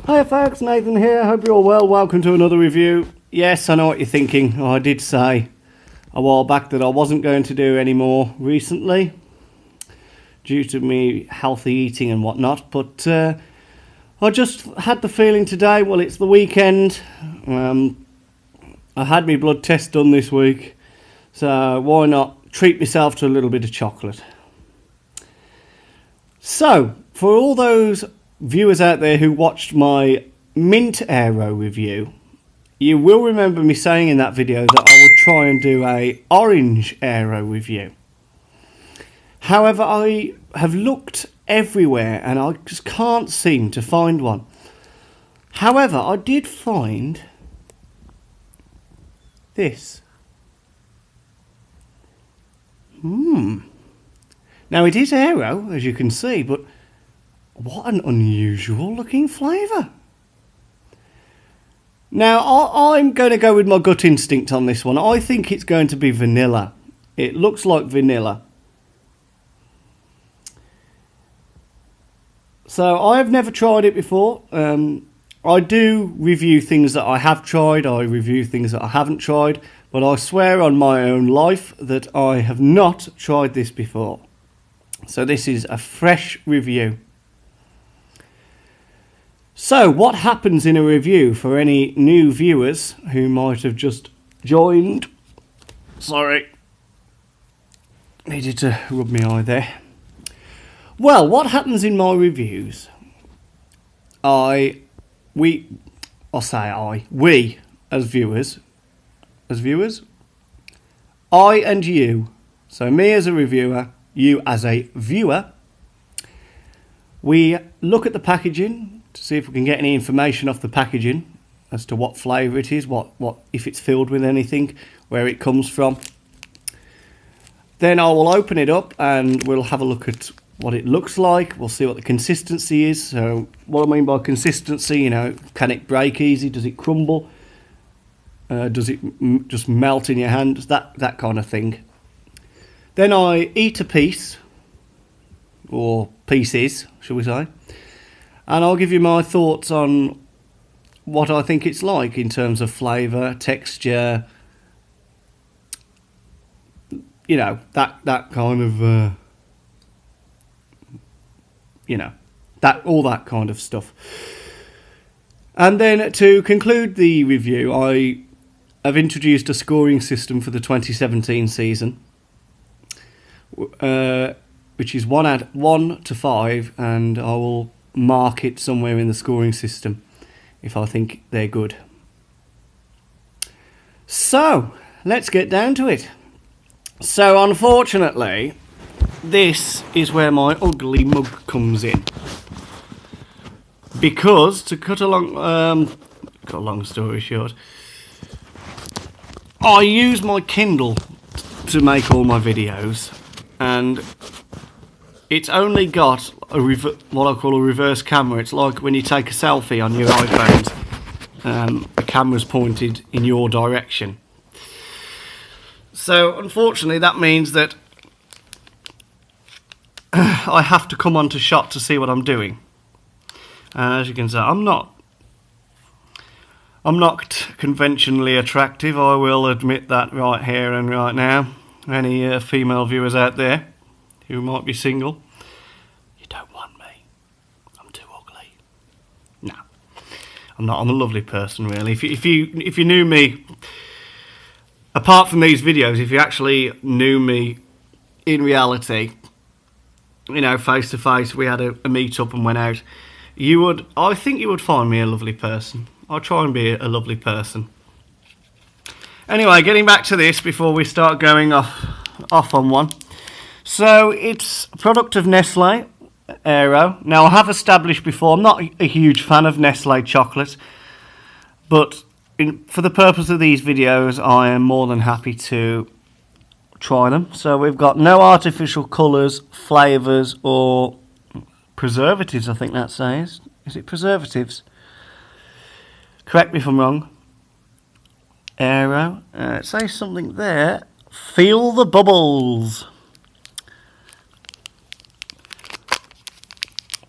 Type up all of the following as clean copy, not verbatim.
Hi folks, Nathan here, hope you're all well. Welcome to another review. Yes, I know what you're thinking. I did say a while back that I wasn't going to do any more recently due to me healthy eating and whatnot, but I just had the feeling today, well, it's the weekend. I had my blood test done this week, so why not treat myself to a little bit of chocolate. So, for all those viewers out there who watched my mint AERO review, you will remember me saying in that video that I would try and do a orange AERO review. However, I have looked everywhere and I just can't seem to find one. However, I did find this. Now it is AERO, as you can see, but what an unusual looking flavour. Now, I'm going to go with my gut instinct on this one. I think it's going to be vanilla. It looks like vanilla. So, I have never tried it before. I do review things that I have tried. I review things that I haven't tried. But I swear on my own life that I have not tried this before. So, this is a fresh review. So, what happens in a review for any new viewers who might have just joined? Sorry, needed to rub my eye there. Well, what happens in my reviews? We as viewers, I and you, so me as a reviewer, you as a viewer, we look at the packaging to see if we can get any information off the packaging as to what flavour it is, what if it's filled with anything, where it comes from. Then I will open it up and we'll have a look at what it looks like. We'll see what the consistency is. So what I mean by consistency, you know, can it break easy? Does it crumble? Does it just melt in your hand? That kind of thing. Then I eat a piece, or pieces, shall we say, and I'll give you my thoughts on what I think it's like in terms of flavour, texture, you know, that kind of, you know, all that kind of stuff. And then to conclude the review, I have introduced a scoring system for the 2017 season, which is 1 to 5, and I will mark it somewhere in the scoring system if I think they're good. So, let's get down to it. So, unfortunately, this is where my ugly mug comes in. Because, to cut a long story short, I use my Kindle to make all my videos, and it's only got what I call a reverse camera. It's like when you take a selfie on your iPhones, the camera's pointed in your direction. So unfortunately that means that I have to come onto shot to see what I'm doing. As you can see, I'm not conventionally attractive, I will admit that right here and right now. Any female viewers out there who might be single, you don't want me. I'm too ugly. No, I'm not. I'm a lovely person, really. If you knew me, apart from these videos, if you actually knew me in reality, you know, face to face, we had a meet up and went out, I think you would find me a lovely person. I'll try and be a lovely person. Anyway, getting back to this before we start going off on one. So, it's a product of Nestle, AERO. Now, I have established before, I'm not a huge fan of Nestle chocolate, but for the purpose of these videos, I am more than happy to try them. So, we've got no artificial colours, flavours, or preservatives, I think that says. Is it preservatives? Correct me if I'm wrong. AERO. It says something there. Feel the bubbles.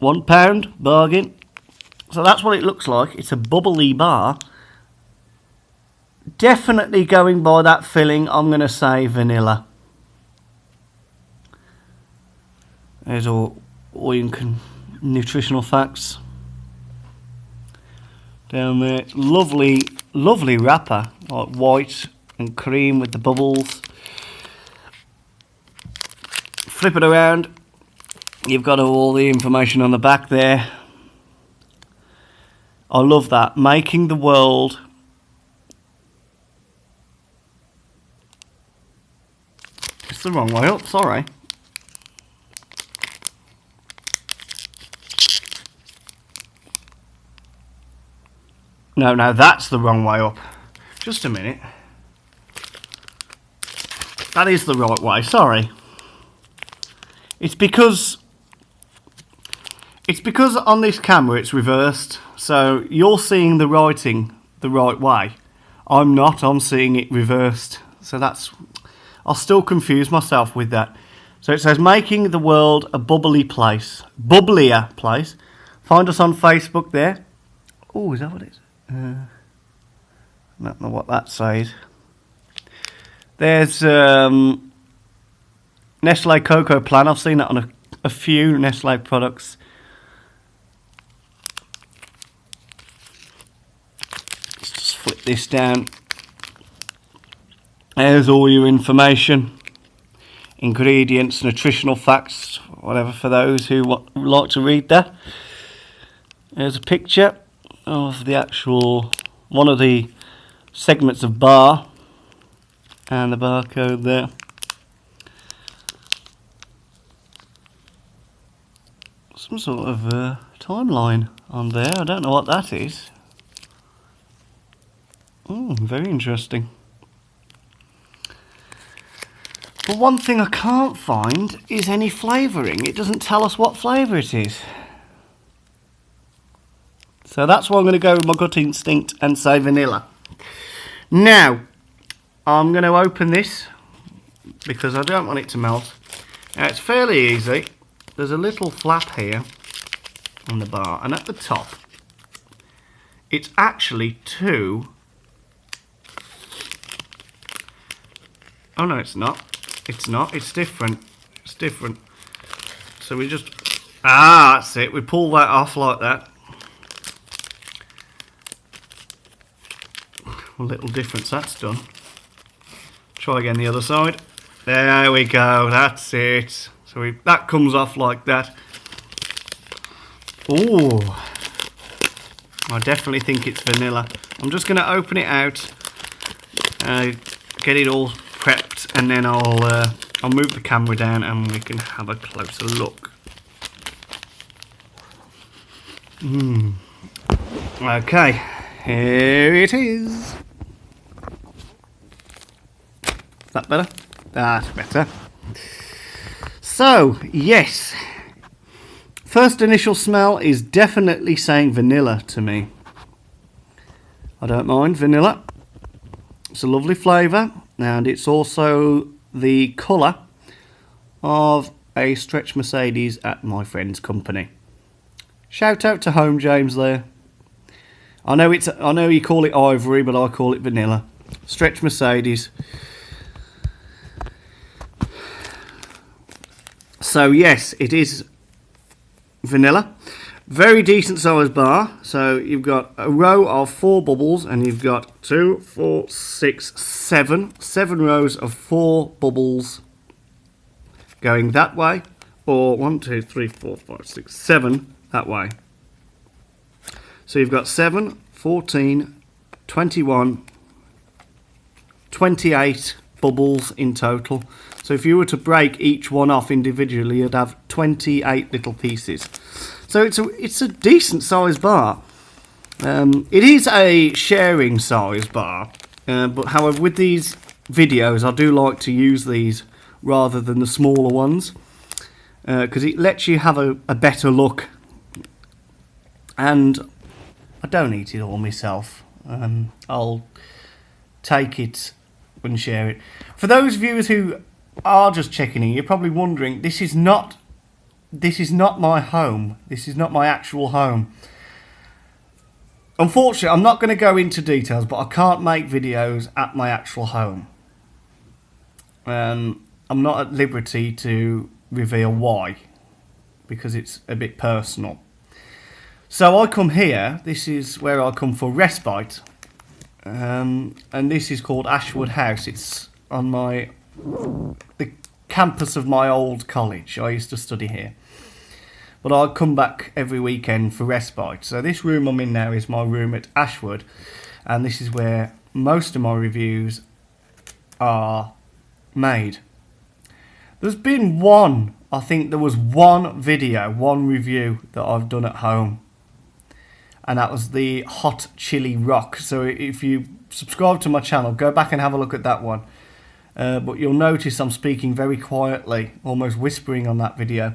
£1 bargain. So that's what it looks like. It's a bubbly bar. Definitely going by that filling, I'm going to say vanilla. There's all your nutritional facts. Down there, lovely, lovely wrapper, like white and cream with the bubbles. Flip it around. You've got all the information on the back there. I love that. Making the world. It's the wrong way up, sorry. No, that's the wrong way up. Just a minute. That is the right way, sorry. It's because on this camera it's reversed, so you're seeing the writing the right way. I'm not, I'm seeing it reversed. So that's, I'll still confuse myself with that. So it says making the world a bubblier place. Find us on Facebook there. Oh, is that what it is? I don't know what that says. There's Nestle Cocoa Plan. I've seen that on a few Nestle products. Let's just flip this down. There's all your information, ingredients, nutritional facts, whatever, for those who like to read that. There's a picture of the actual, one of the segments of bar, and the barcode there. Some sort of timeline on there. I don't know what that is. Very interesting. But one thing I can't find is any flavouring. It doesn't tell us what flavour it is. So that's why I'm going to go with my gut instinct and say vanilla. Now, I'm going to open this because I don't want it to melt. Now, it's fairly easy. There's a little flap here on the bar, and at the top, it's actually two. Oh no, it's not. It's not. It's different. It's different. So we just, that's it. We pull that off like that. A little difference that's done. Try again the other side. There we go. That's it. So that comes off like that. Oh, I definitely think it's vanilla. I'm just going to open it out, get it all prepped, and then I'll move the camera down and we can have a closer look. Okay, here it is. Is that better? That's better. So, yes, first initial smell is definitely saying vanilla to me. I don't mind vanilla. It's a lovely flavour, and it's also the colour of a stretch Mercedes at my friend's company. Shout out to Home James there. I know you call it ivory, but I call it vanilla. Stretch Mercedes. So yes, it is vanilla. Very decent size bar. So you've got a row of 4 bubbles, and you've got 2, 4, 6, 7 rows of 4 bubbles going that way, or 1, 2, 3, 4, 5, 6, 7 that way. So you've got 7, 14, 21, 28 bubbles in total. So if you were to break each one off individually, you'd have 28 little pieces. So it's a decent size bar. It is a sharing size bar, but however, with these videos, I do like to use these rather than the smaller ones, because it lets you have a better look. And I don't eat it all myself. I'll take it and share it. For those viewers who are just checking in, you're probably wondering, this is not my home. This is not my actual home. Unfortunately, I'm not going to go into details, but I can't make videos at my actual home. I'm not at liberty to reveal why, because it's a bit personal. So I come here, this is where I come for respite, and this is called Ashwood House. It's on the campus of my old college. I used to study here. But I come back every weekend for respite. So this room I'm in now is my room at Ashwood, and this is where most of my reviews are made. There's been one, I think there was one video, one review that I've done at home, and that was the hot chili rock. So if you subscribe to my channel, go back and have a look at that one. But you'll notice I'm speaking very quietly, almost whispering on that video,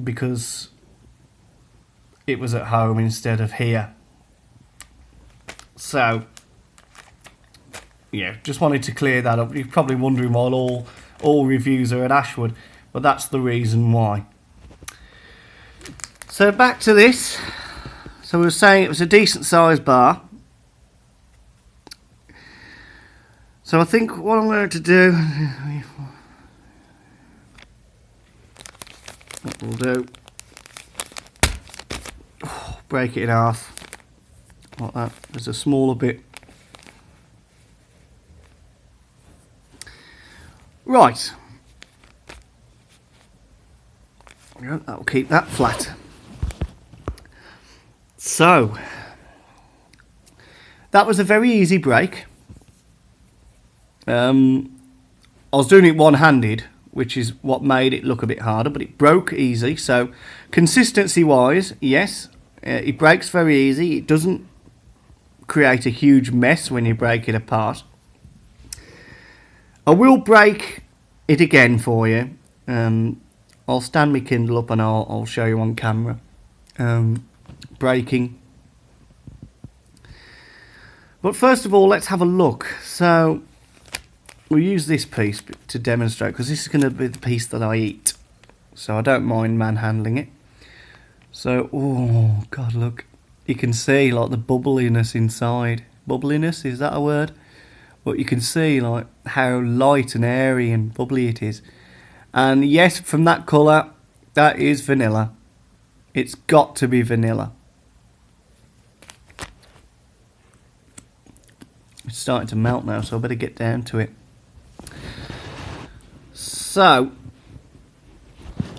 because it was at home instead of here. So yeah, just wanted to clear that up. You're probably wondering why all reviews are at Ashwood, but that's the reason why. So back to this. So we were saying it was a decent sized bar. So I think what I'm going to do, what we'll do, break it in half, like that. There's a smaller bit. Right. That'll keep that flat. So, that was a very easy break. I was doing it one-handed, which is what made it look a bit harder, but it broke easy. So consistency-wise, yes, it breaks very easy. It doesn't create a huge mess when you break it apart. I will break it again for you. I'll stand my Kindle up and I'll show you on camera. Breaking. But first of all, let's have a look. So we'll use this piece to demonstrate, because this is going to be the piece that I eat. So I don't mind manhandling it. So, oh God, look. You can see like the bubbliness inside. Bubbliness, is that a word? But you can see like how light and airy and bubbly it is. And yes, from that colour, that is vanilla. It's got to be vanilla. It's starting to melt now, so I better get down to it. So,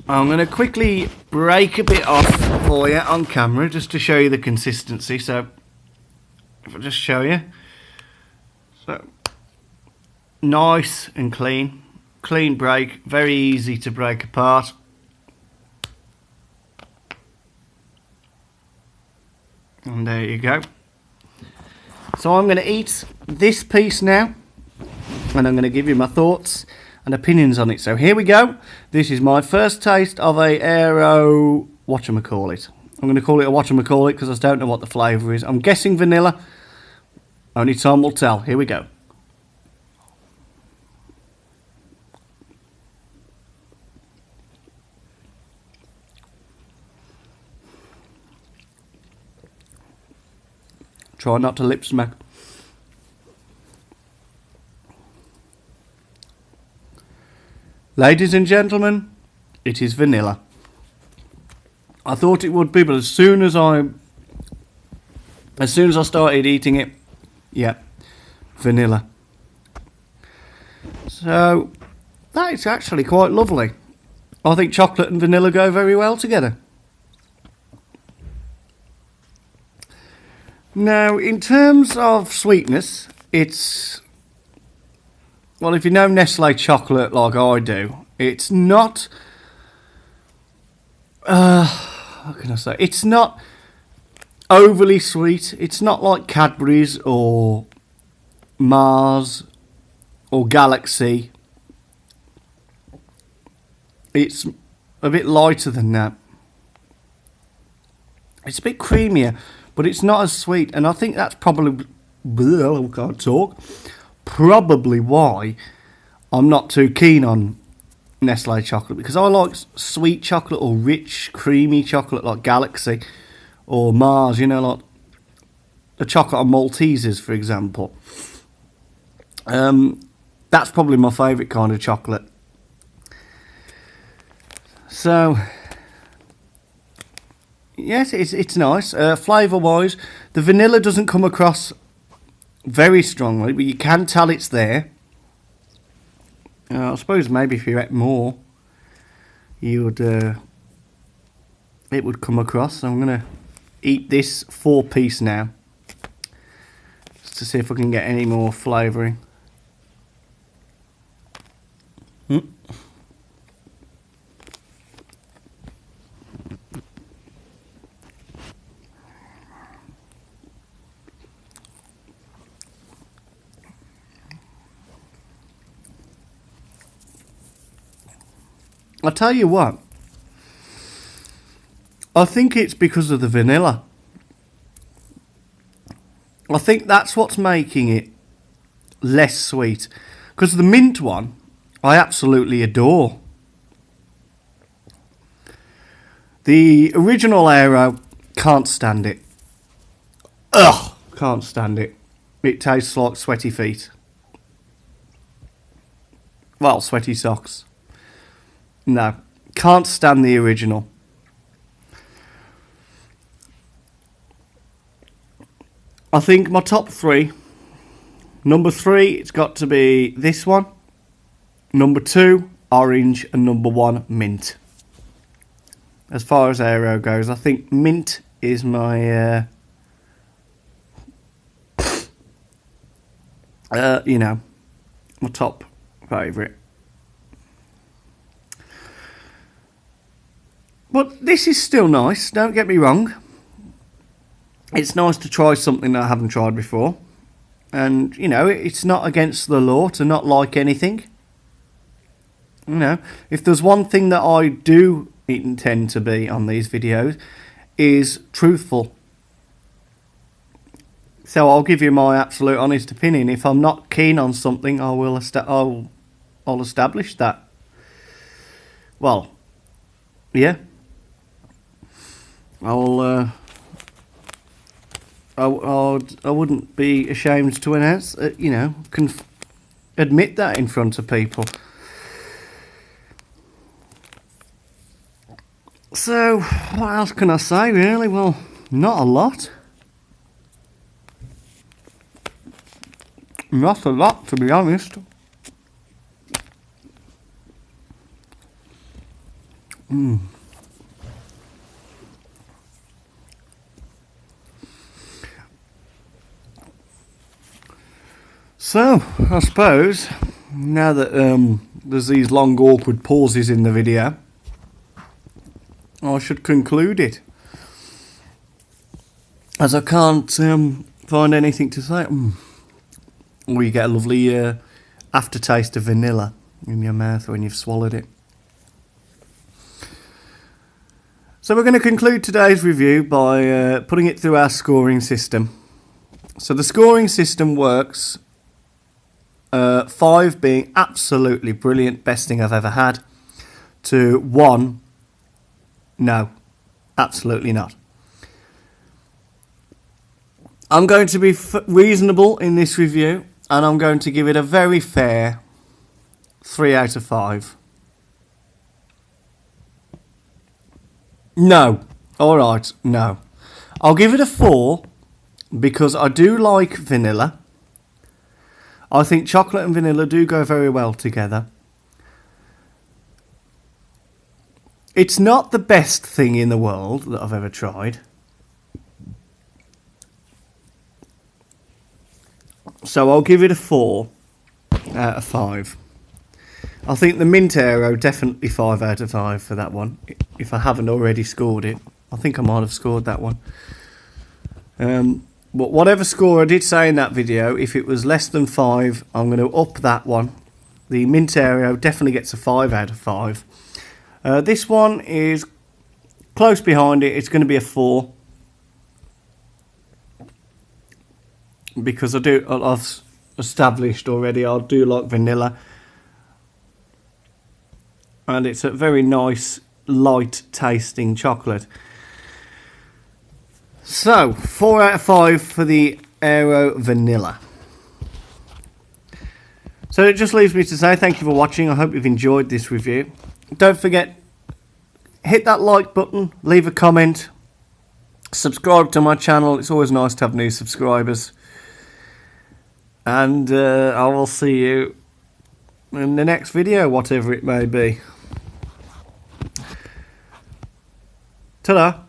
I'm going to quickly break a bit off for you on camera just to show you the consistency. So, if I just show you. So, nice and clean. Clean break, very easy to break apart. And there you go. So I'm going to eat this piece now, and I'm going to give you my thoughts and opinions on it. So here we go. This is my first taste of a AERO, whatchamacallit. I'm going to call it a whatchamacallit because I don't know what the flavour is. I'm guessing vanilla. Only time will tell. Here we go. Try not to lip smack. Ladies and gentlemen, it is vanilla. I thought it would be, but as soon as I started eating it, yeah, vanilla. So that is actually quite lovely. I think chocolate and vanilla go very well together. Now, in terms of sweetness, it's, well, if you know Nestle chocolate like I do, it's not, how can I say, it's not overly sweet. It's not like Cadbury's or Mars or Galaxy. It's a bit lighter than that. It's a bit creamier, but it's not as sweet, and I think that's probably, I can't talk, probably why I'm not too keen on Nestle chocolate, because I like sweet chocolate or rich, creamy chocolate like Galaxy or Mars, you know, like a chocolate on Maltesers, for example. That's probably my favourite kind of chocolate. So, yes, it's nice. Flavour-wise, the vanilla doesn't come across very strongly, but you can tell it's there. I suppose maybe if you ate more, you would it would come across. So I'm going to eat this 4-piece now, just to see if I can get any more flavouring. I tell you what, I think it's because of the vanilla. I think that's what's making it less sweet. Because the mint one, I absolutely adore. The original AERO, can't stand it. Ugh, can't stand it. It tastes like sweaty feet. Well, sweaty socks. No, can't stand the original. I think my top 3. Number 3, it's got to be this one. Number 2, orange, and number 1, mint. As far as AERO goes, I think mint is my, my top favourite. But this is still nice, don't get me wrong. It's nice to try something that I haven't tried before. And, it's not against the law to not like anything. If there's one thing that I do intend to be on these videos, is truthful. So I'll give you my absolute honest opinion. If I'm not keen on something, I'll establish that. Well, yeah. I wouldn't be ashamed to announce, admit that in front of people. So, what else can I say, really? Well, not a lot. Not a lot, to be honest. So, I suppose, now that there's these long awkward pauses in the video, I should conclude it. As I can't find anything to say. Or you get a lovely aftertaste of vanilla in your mouth when you've swallowed it. So we're going to conclude today's review by putting it through our scoring system. So the scoring system works... 5 being absolutely brilliant, best thing I've ever had, to 1, no, absolutely not. I'm going to be reasonable in this review, and I'm going to give it a very fair 3 out of 5. No, alright, no. I'll give it a 4, because I do like vanilla. I think chocolate and vanilla do go very well together. It's not the best thing in the world that I've ever tried. So I'll give it a 4 out of 5. I think the mint AERO, definitely 5 out of 5 for that one. If I haven't already scored it. I think I might have scored that one. But whatever score I did say in that video, if it was less than 5, I'm going to up that one. The mint AERO definitely gets a 5 out of 5. This one is close behind it. It's going to be a 4. Because I've established already, I do like vanilla. And it's a very nice, light tasting chocolate. So, 4 out of 5 for the AERO Vanilla. So it just leaves me to say thank you for watching. I hope you've enjoyed this review. Don't forget, hit that like button, leave a comment, subscribe to my channel. It's always nice to have new subscribers. And I will see you in the next video, whatever it may be. Ta-da!